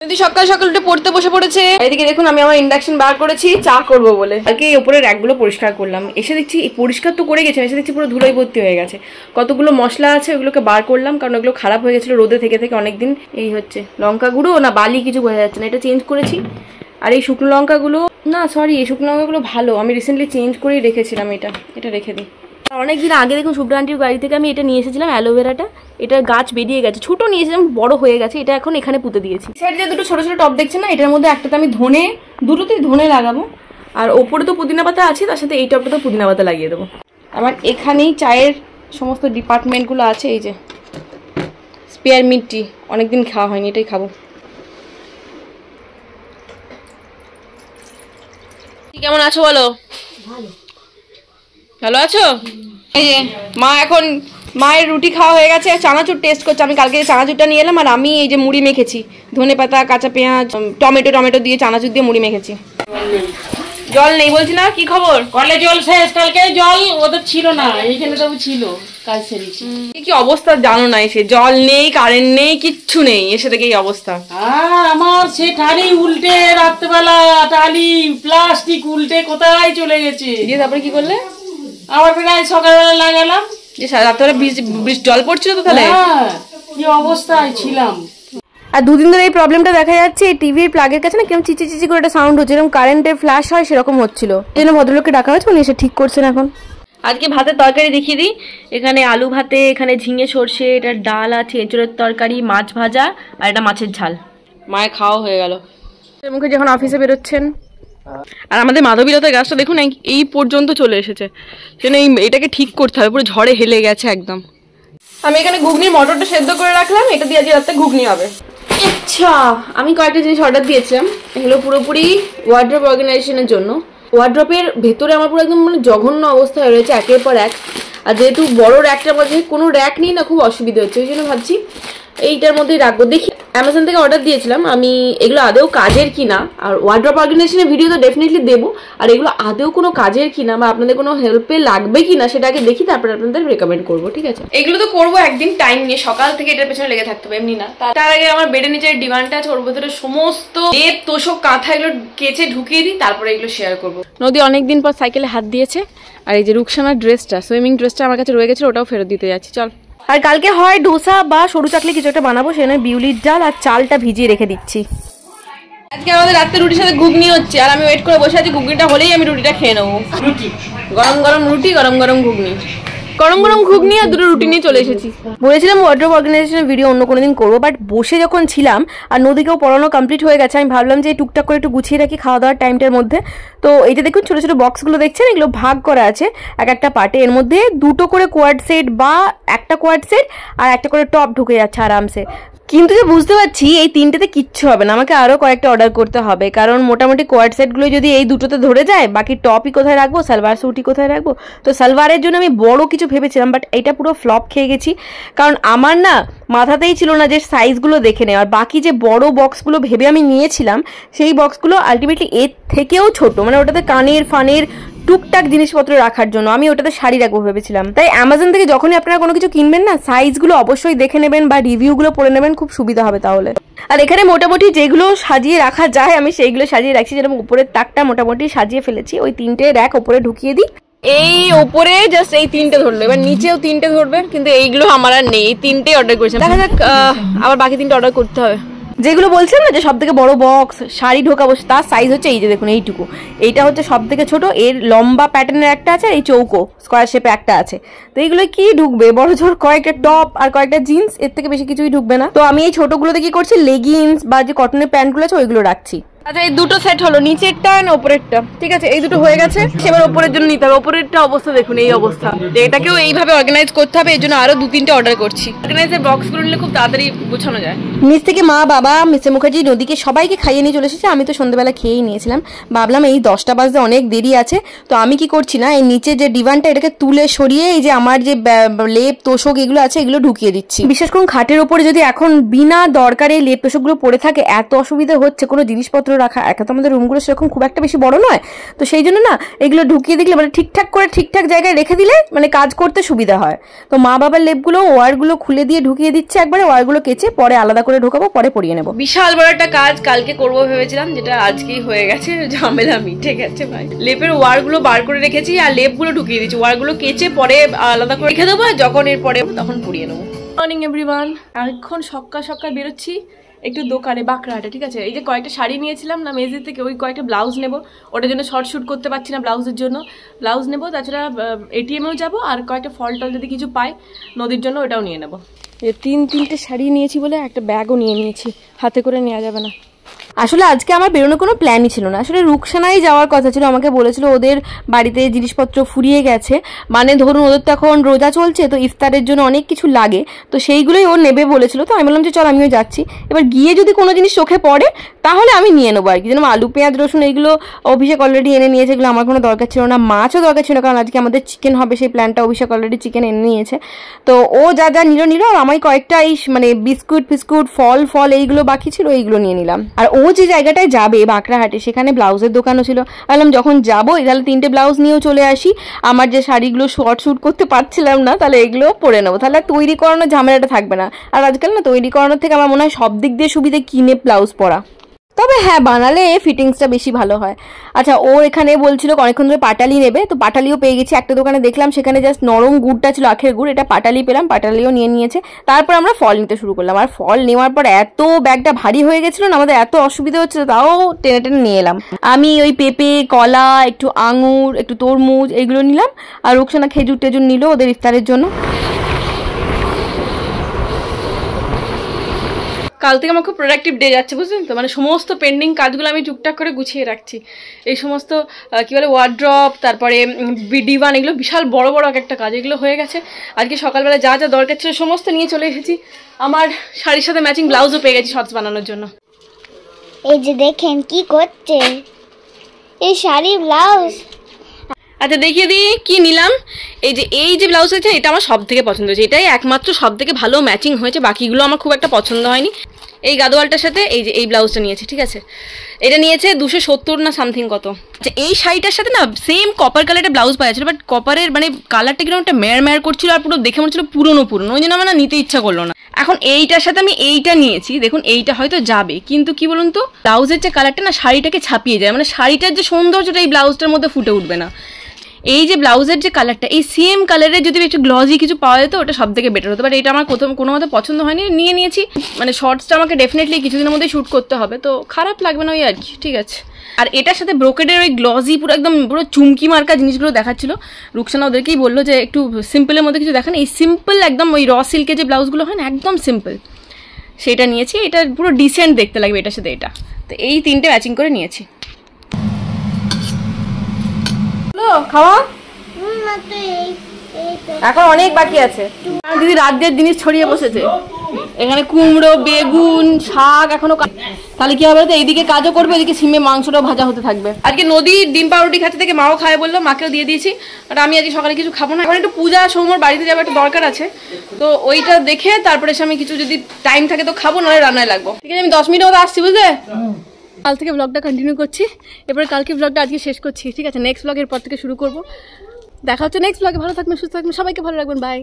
যদি সকাল সকাল উঠে পড়তে বসে পড়েছে। এদিকে দেখুন আমি আমার ইন্ডাকশন বার করেছি চা করব বলে। কালকে এই উপরে র্যাকগুলো পরিষ্কার করলাম, এসে দেখছি পরিষ্কার তো করে গেছে, এসে দেখছি পুরো ধুলোয় ভর্তি হয়ে গেছে। কতগুলো মশলা আছে ওগুলোকে বার করলাম, কারণ ওগুলো খারাপ হয়ে গেছিলো রোদে থেকে থেকে অনেকদিন। এই হচ্ছে লঙ্কা গুঁড়ো না বালি কিছু বোঝা যাচ্ছে না, এটা চেঞ্জ করেছি। আর এই শুকনো লঙ্কাগুলো না, সরি এই শুকনো লঙ্কাগুলো ভালো, আমি রিসেন্টলি চেঞ্জ করেই রেখেছিলাম। এটা রেখে দিই। অনেকদিন আগে দেখুন শুভ্রা আন্টির বাড়ি থেকে আমি এটা নিয়ে এসেছিলাম, অ্যালোভেরাটা। এটা গাছ বেরিয়ে গেছে, ছোট নিয়েছিলাম, বড় হয়ে গেছে। এটা এখন এখানে পুঁতে দিয়েছি। সাইডে দুটো ছোট ছোট টব দেখছেন না, এটার মধ্যে একটাতে আমি দুটোতেই ধনে লাগাবো। আর ওপরে তো পুদিনা পাতা আছে, তার সাথে এই টবটা তো পুদিনা পাতা লাগিয়ে দেবো। আমার এখানেই চায়ের সমস্ত ডিপার্টমেন্টগুলো আছে। এই যে স্পেয়ার মিট টি, অনেকদিন খাওয়া হয়নি, এটাই খাবো। কেমন আছো বলো? ভালো আছো? এই যে মা এখন মায়ের রুটি খাওয়া হয়ে গেছে, চানাচুর টেস্ট করছে। আমি কালকে চানাচুরটা নিয়ে এলাম, আর আমি এই যে মুড়ি মেখেছি, ধনেপাতা কাঁচা পেঁয়াজ টমেটো দিয়ে চানাচুর দিয়ে মুড়ি মেখেছি। জল নেই বলছি না, কি খবর? কলে জল শেষ, কালকে জল ওদের ছিল না, এইখানে সব ছিল, কাজ সেরেছি। কি অবস্থা জানো না, এসে জল নেই, কারেন্ট নেই, কিচ্ছু নেই, এসে থেকে এই অবস্থা। আর আমার সে টালি উল্টে রাত্রেবেলা, টালি প্লাস্টিক উল্টে কোথায় চলে গেছে। দিয়ে তারপরে কি করলে? আবার প্রায় সকালবেলা লাগালাম, যে রাত্রে জল পড়ছিল তো, তাহলে কি অবস্থায় ছিলাম। আর দুদিন ধরে এই প্রবলেমটা দেখা যাচ্ছে। এই টিভির প্লাগের কাছে না কেমন চিচি চিচি করে একটা সাউন্ড হচ্ছে, যেরকম কারেন্টের ফ্ল্যাশ হয় সেরকম হচ্ছিল। এই জন্য ভদ্রলোককে ডাকা হয়েছে, উনি এসে ঠিক করছেন এখন। আজকে ভাতের তরকারি দেখিয়ে দিই। এখানে আলু ভাতে, এখানে ঝিঙে সর্ষে, এটা ডাল আছে, এঁচড়ের তরকারি, মাছ ভাজা, আর এটা মাছের ঝাল। মায়ের খাওয়া হয়ে গেল। মুখে যখন অফিসে বেরোচ্ছেন। আর আমাদের মাধবীলতার গাছটা দেখুন এই পর্যন্ত চলে এসেছে, সেজন্য এটাকে ঠিক করতে হবে, পুরো ঝড়ে হেলে গেছে একদম। আমি এখানে ঘুগনির মটরটা সেদ্ধ করে রাখলাম, এটা দিয়ে আজকে রাতে ঘুগনি হবে। আচ্ছা, আমি কয়েকটা জিনিস অর্ডার দিয়েছিলাম, এগুলো পুরোপুরি ওয়ার্ড্রপ অর্গানাইজেশনের জন্য। ওয়ার্ড্রপের ভেতরে আমার পুরো একদম মানে জঘন্য অবস্থা হয়ে রয়েছে একের পর এক। আর যেহেতু বড় র্যাকটার মধ্যে কোনো র্যাক নেই না, খুব অসুবিধা হচ্ছে, ওই জন্য ভাবছি এইটার মধ্যেই রাখবো। দেখি অ্যামাজন থেকে অর্ডার দিয়েছিলাম আমি, এগুলো আদেও কাজের কিনা। আর ওয়ার্ড্রপ অর্গানাইজেশনের ভিডিও তো ডেফিনেটলি দেবো, আর এগুলো আদেও কোনো কাজের কিনা বা আপনাদের কোনো হেল্পে লাগবে কিনা সেটা আগে দেখি, তারপরে আপনাদের রেকমেন্ড করবো, ঠিক আছে? এগুলো তো করবো একদিন টাইম নিয়ে, সকাল থেকে এটার পেছনে লেগে থাকতে হবে, এমনি না। তার আগে আমার বেডের নিচে ডিমান্ডটা আছে, ওর ভেতরে সমস্ত লেপ তোষক কাঁথা এগুলো কেচে ঢুকিয়ে দিই, তারপরে এগুলো শেয়ার করবো। নদী অনেকদিন পর সাইকেলে হাত দিয়েছে, আর এই যে রুকসানার ড্রেসটা, সুইমিং ড্রেসটা আমার কাছে রয়ে গেছিল, ওটাও ফেরত দিতে যাচ্ছি। চল। আর কালকে হয় ডোসা বা সরু চাকলি কিছু একটা বানাবো, সেজন্য বিউলির ডাল আর চালটা ভিজিয়ে রেখে দিচ্ছি। আজকে আমাদের রাতে রুটির সাথে ঘুগনি হচ্ছে, আর আমি ওয়েট করে বসে আছি ঘুগনিটা হলেই আমি রুটিটা খেয়ে নেবো। গরম গরম রুটি, গরম গরম ঘুগনি, গরম গরম ঘুগনি আর দুটো রুটি নিয়ে চলে এসেছি। বলেছিলাম ওয়ার্ড্রপ অর্গানাইজেশনের ভিডিও অন্য কোনো দিন করবো, বাট বসে যখন ছিলাম আর নদীকেও পড়ানো কমপ্লিট হয়ে গেছে, আমি ভাবলাম যে টুকটাক করে একটু গুছিয়ে রাখি খাওয়া দাওয়ার টাইমটার মধ্যে। তো এইটা দেখুন ছোটো ছোটো বক্সগুলো দেখছেন, এগুলো ভাগ করা আছে এক একটা পার্টে। এর মধ্যে দুটো করে কোয়াড সেট বা একটা কোয়াড সেট আর একটা করে টপ ঢুকে যাচ্ছে আরামসে। কিন্তু যে বুঝতে পারছি এই তিনটেতে কিচ্ছু হবে না, আমাকে আরও কয়েকটা অর্ডার করতে হবে, কারণ মোটামুটি কোয়াড সেটগুলো যদি এই দুটোতে ধরে যায়, বাকি টপই কোথায় রাখবো, সালোয়ার স্যুটই কোথায় রাখবো। তো সালোয়ারের জন্য আমি বড় কিছু ভেবেছিলাম, বাট এটা পুরো ফ্লপ খেয়ে গেছি, কারণ আমার না মাথাতেই ছিল না যে সাইজগুলো দেখে নেওয়ার। বাকি যে বড় বক্সগুলো ভেবে আমি নিয়েছিলাম, সেই বক্সগুলো আলটিমেটলি এর থেকেও ছোট, মানে ওটাতে কানের ফানের টুকটাক জিনিসপত্র রাখার জন্য। আমি ওটাতে শাড়ি রাখবো ভেবেছিলাম। তাই অ্যামাজন থেকে যখনই আপনারা কোনো কিছু কিনবেন না, সাইজগুলো অবশ্যই দেখে নেবেন বা রিভিউগুলো পড়ে নেবেন, খুব সুবিধা হবে তাহলে। আর এখানে মোটামুটি যেগুলো সাজিয়ে রাখা যায় আমি সেইগুলো সাজিয়ে রাখছি, যেরকম উপরের তাকটা মোটামুটি সাজিয়ে ফেলেছি। ওই তিনটে র্যাক ওপরে ঢুকিয়ে দিই, এই ওপরে জাস্ট এই তিনটে ধরলো, এবার নিচেও তিনটে ধরবে, কিন্তু এইগুলো আমার আর নেই, এই তিনটেই অর্ডার করেছিলাম। দেখা যাক আবার বাকি তিনটে অর্ডার করতে হবে। যেগুলো বলছিলাম না যে সব থেকে বড় বক্স শাড়ি ঢোকাবো, তার সাইজ হচ্ছে এই যে দেখুন এইটুকু। এইটা হচ্ছে সব থেকে ছোট, এর লম্বা প্যাটার্নের একটা আছে, এই চৌকো স্কোয়ার শেপে একটা আছে। তো এইগুলো কি ঢুকবে, বড় জোর কয়েকটা টপ আর কয়েকটা জিন্স, এর থেকে বেশি কিছুই ঢুকবে না। তো আমি এই ছোটগুলোতে কি করছি, লেগিংস বা যে কটনের প্যান্টগুলো আছে ওইগুলো রাখছি। আচ্ছা, এই দুটো সেট হলো, নিচেরটা না ওপরেরটা, ঠিক আছে, এই দুটো হয়ে গেছে। এবার ওপরের জন্য নিতে হবে, ওপরেরটা অবস্থা দেখুন এই অবস্থা। এটাকেও এইভাবে অর্গানাইজ করতে হবে, এই জন্য আরো 2-3টে অর্ডার করছি। অর্গানাইজের বক্সগুলো নিলে খুব তাড়াতাড়ি গুছানো যায়। নিচ থেকে মা, বাবা, মিসে মুখার্জি, নদীকে সবাইকে খাইয়ে নিয়ে চলে এসেছে। আমি তো সন্ধ্যেবেলা খেয়েই নিয়েছিলাম, ভাবলাম এই 10টা বাজতে অনেক দেরি আছে। তো আমি কি করছি না, এই নিচে যে ডিভানটা এটাকে তুলে সরিয়ে এই যে আমার যে লেপ তোষক এগুলো আছে এগুলো ঢুকিয়ে দিচ্ছি। বিশেষ করে খাটের ওপরে যদি এখন বিনা দরকারে লেপ তোষকগুলো পড়ে থাকে, এত অসুবিধা হচ্ছে কোনো জিনিসপত্র রাখা, একা তো আমাদের রুমগুলো সেরকম খুব একটা বেশি বড় নয়, তো সেই জন্য না এগুলো ঢুকিয়ে দিলে মানে ঠিকঠাক করে ঠিকঠাক জায়গায় রেখে দিলে মানে কাজ করতে সুবিধা হয়। তো মা বাবার লেপগুলো ওয়ারগুলো খুলে দিয়ে ঢুকিয়ে দিচ্ছে, একবারে ওয়ারগুলো কেচে পরে আলাদা করে ঢোকাবো, পরে পরিয়ে নেবো। বিশাল বড় একটা কাজ কালকে করবো ভেবেছিলাম, যেটা আজকেই হয়ে গেছে, ঝামেলা মিটে গেছে ভাই। লেপের ওয়ারগুলো বার করে রেখেছি আর লেপগুলো ঢুকিয়ে দিচ্ছি, ওয়ারগুলো কেচে পরে আলাদা করে রেখে দেবো, যখন এরপরে তখন পরিয়ে নেবো। মর্নিং এভরিওয়ান, এখন সকাল সকাল বেরোচ্ছি একটু দোকানে বাঁকড়াহাটে, ঠিক আছে। এই যে কয়েকটা শাড়ি নিয়েছিলাম না মেজি থেকে, ওই কয়েকটা ব্লাউজ নেবো, ওটার জন্য শর্ট শ্যুট করতে পারছি না, ব্লাউজের জন্য ব্লাউজ নেবো, তাছাড়া এটিএমেও যাবো, আর কয়েকটা ফল টল যদি কিছু পাই নদীর জন্য ওটাও নিয়ে নেবো। এই তিনটে শাড়ি নিয়েছি বলে একটা ব্যাগও নিয়ে নিয়েছি, হাতে করে নেওয়া যাবে না। আসলে আজকে আমার বেরোনোর কোনো প্ল্যানই ছিল না, আসলে রুকসানাই যাওয়ার কথা ছিল, আমাকে বলেছিল ওদের বাড়িতে জিনিসপত্র ফুরিয়ে গেছে, মানে ধরুন ওদের তো এখন রোজা চলছে, তো ইফতারের জন্য অনেক কিছু লাগে, তো সেইগুলোই ও নেবে বলেছিল। তো আমি বললাম যে চল আমিও যাচ্ছি, এবার গিয়ে যদি কোনো জিনিস চোখে পড়ে তাহলে আমি নিয়ে নেবো আর কি, যেন আলু পেঁয়াজ রসুন এইগুলো অভিষেক অলরেডি এনে নিয়েছে, এগুলো আমার কোনো দরকার ছিল না, মাছও দরকার ছিল না, কারণ আজকে আমাদের চিকেন হবে, সেই প্ল্যানটা অভিষেক অলরেডি চিকেন এনে নিয়েছে। তো ও যা যা নিল আর আমি কয়েকটা এই মানে বিস্কুট ফিস্কুট ফল এইগুলো বাকি ছিল, এইগুলো নিয়ে নিলাম। আর ও যে জায়গাটায় যাবে বাঁকড়াহাটে, সেখানে ব্লাউজের দোকানও ছিল, বললাম যখন যাবো তাহলে 3টে ব্লাউজ নিয়েও চলে আসি, আমার যে শাড়িগুলো শর্ট শ্যুট করতে পারছিলাম না তাহলে এগুলোও পরে নেবো, তাহলে তৈরি করানোর ঝামেলাটা থাকবে না। আর আজকাল না তৈরি করানোর থেকে আমার মনে হয় সব দিক দিয়ে সুবিধে কিনে ব্লাউজ পরা, তবে হ্যাঁ বানালে ফিটিংসটা বেশি ভালো হয়। আচ্ছা, ও এখানে বলছিল অনেকক্ষণ ধরে পাটালি নেবে, তো পাটালিও পেয়ে গেছি, একটা দোকানে দেখলাম সেখানে জাস্ট নরম গুড়টা ছিল, আখের গুড়, এটা পাটালি পেলাম, পাটালিও নিয়ে নিয়েছে। তারপর আমরা ফল নিতে শুরু করলাম, আর ফল নেওয়ার পর এত ব্যাগটা ভারী হয়ে গেছিল না, আমাদের এত অসুবিধা হচ্ছিল, তাও টেনে টেনে নিয়ে এলাম। আমি ওই পেঁপে, কলা, একটু আঙুর, একটু তরমুজ এইগুলো নিলাম, আর রুকসানা খেজুর টেজুর নিল ওদের ইফতারের জন্য। কাল থেকে আমার খুব প্রোডাক্টিভ ডে যাচ্ছে, বুঝলেন তো, মানে সমস্ত পেন্ডিং কাজগুলো আমি টুকটাক করে গুছিয়ে রাখছি। এই সমস্ত কী বলে ওয়ার্ড্রপ, তারপরে ডিভান, এগুলো বিশাল বড় বড় এক একটা কাজ, এগুলো হয়ে গেছে। আজকে সকালবেলা যা যা দরকার ছিল সমস্ত নিয়ে চলে এসেছি, আমার শাড়ির সাথে ম্যাচিং ব্লাউজও পেয়ে গেছি শর্টস বানানোর জন্য। এই যে দেখেন কি করছে, এই শাড়ি ব্লাউজ। আচ্ছা দেখিয়ে দিই কি নিলাম। এই যে ব্লাউজ আছে এটা আমার সব থেকে পছন্দ হয়েছে, এটাই একমাত্র সব থেকে ভালো ম্যাচিং হয়েছে, বাকিগুলো আমার খুব একটা পছন্দ হয়নি। এই গাদোয়ালটার সাথে এই ব্লাউজটা নিয়েছে, ঠিক আছে, এটা নিয়েছে 270 না সামথিং কত। আচ্ছা, এই শাড়িটার সাথে না সেম কপার কালারের ব্লাউজ পাওয়া যাচ্ছিল, বাট কপারের মানে কালারটা কিরকম একটা মেয়ার করছিল, আর পুরো দেখে মনে হচ্ছিল পুরনো, ওই জন্য আমার না নিতে ইচ্ছা করলো না। এখন এইটার সাথে আমি এইটা নিয়েছি, দেখুন এইটা হয়তো যাবে, কিন্তু কি বলুন তো, ব্লাউজের যে কালারটা না শাড়িটাকে ছাপিয়ে যায়, মানে শাড়িটার যে সৌন্দর্যটা এই ব্লাউজটার মধ্যে ফুটে উঠবে না। এই যে ব্লাউজের যে কালারটা, এই সেম কালারের যদি একটু গ্লজি কিছু পাওয়া যেত ওটা সব থেকে বেটার হতো, বাট এটা আমার কোনো মতো পছন্দ হয়নি, নিয়েছি। মানে শর্টসটা আমাকে ডেফিনেটলি কিছুদিনের মধ্যে শ্যুট করতে হবে, তো খারাপ লাগবে না ওই আর কি, ঠিক আছে। আর এটার সাথে ব্রোকেডের ওই গ্লজি পুরো চুমকি মার্কা জিনিসগুলো দেখাচ্ছিল, রুকসানা ওদেরকেই বললো যে একটু সিম্পলের মধ্যে কিছু দেখান, এই সিম্পল একদম ওই র সিল্কের যে ব্লাউজগুলো হয় না একদম সিম্পল, সেটা নিয়েছি। এটা পুরো ডিসেন্ট দেখতে লাগবে এটার সাথে এটা, তো এই 3টে ম্যাচিং করে নিয়েছি। খাওয়া এখন অনেক বাকি আছে, দিদি রাজ্যের জিনিস ছড়িয়ে বসেছে, এখানে কুমড়ো, বেগুন, শাক এখনো, তাহলে কি হবে, এইদিকে কাজও করবে, এদিকে সিমে মাংসটাও ভাজা হতে থাকবে। আজকে নদী ডিম পাউরুটি খাচ্ছে থেকে মাও খায় বললো, মাকেও দিয়ে দিয়েছি, আর আমি আজকে সকালে কিছু খাবো না, এখন একটু পূজা সৌমর বাড়িতে যাবো, একটা দরকার আছে, তো ওইটা দেখে তারপরে এসে আমি কিছু যদি টাইম থাকে তো খাবো, নাহলে রান্নায় লাগবো, ঠিক আছে। আমি 10 মিনিটের মধ্যে আসছি, বুঝলে। কাল থেকে ব্লগটা কন্টিনিউ করছি, এরপরে কালকে ব্লগটা আজকে শেষ করছি, ঠিক আছে। নেক্সট ব্লগের পর থেকে শুরু করবো, দেখা হচ্ছে নেক্সট ব্লগে। ভালো থাকবেন, সুস্থ থাকবেন, সবাইকে ভালো রাখবেন, বাই।